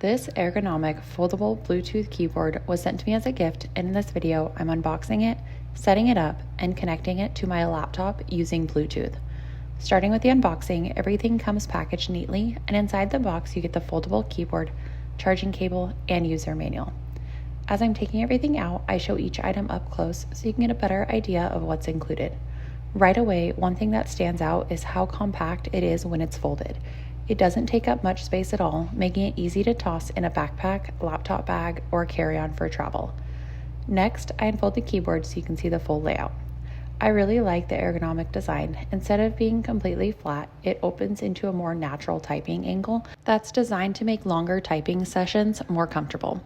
This ergonomic foldable Bluetooth keyboard was sent to me as a gift, and in this video I'm unboxing it, setting it up, and connecting it to my laptop using Bluetooth. Starting with the unboxing, everything comes packaged neatly, and inside the box you get the foldable keyboard, charging cable, and user manual. As I'm taking everything out, I show each item up close so you can get a better idea of what's included. Right away, one thing that stands out is how compact it is when it's folded. It doesn't take up much space at all, making it easy to toss in a backpack, laptop bag, or carry-on for travel. Next, I unfold the keyboard so you can see the full layout. I really like the ergonomic design. Instead of being completely flat, it opens into a more natural typing angle that's designed to make longer typing sessions more comfortable.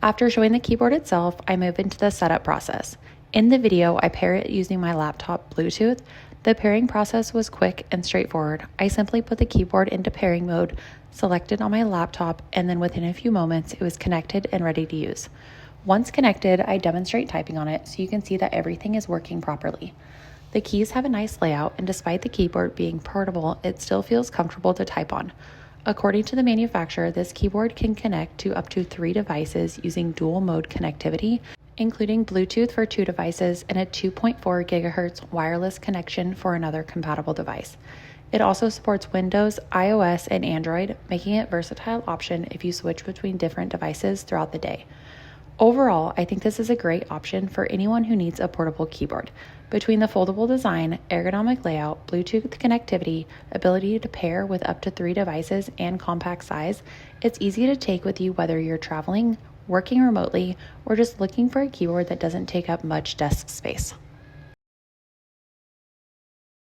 After showing the keyboard itself, I move into the setup process. In the video, I pair it using my laptop Bluetooth. The pairing process was quick and straightforward. I simply put the keyboard into pairing mode, selected on my laptop, and then within a few moments, it was connected and ready to use. Once connected, I demonstrate typing on it so you can see that everything is working properly. The keys have a nice layout, and despite the keyboard being portable, it still feels comfortable to type on. According to the manufacturer, this keyboard can connect to up to 3 devices using dual mode connectivity, including Bluetooth for 2 devices and a 2.4 GHz wireless connection for another compatible device. It also supports Windows, iOS, and Android, making it a versatile option if you switch between different devices throughout the day. Overall, I think this is a great option for anyone who needs a portable keyboard. Between the foldable design, ergonomic layout, Bluetooth connectivity, ability to pair with up to 3 devices, and compact size, it's easy to take with you whether you're traveling, working remotely, or just looking for a keyboard that doesn't take up much desk space.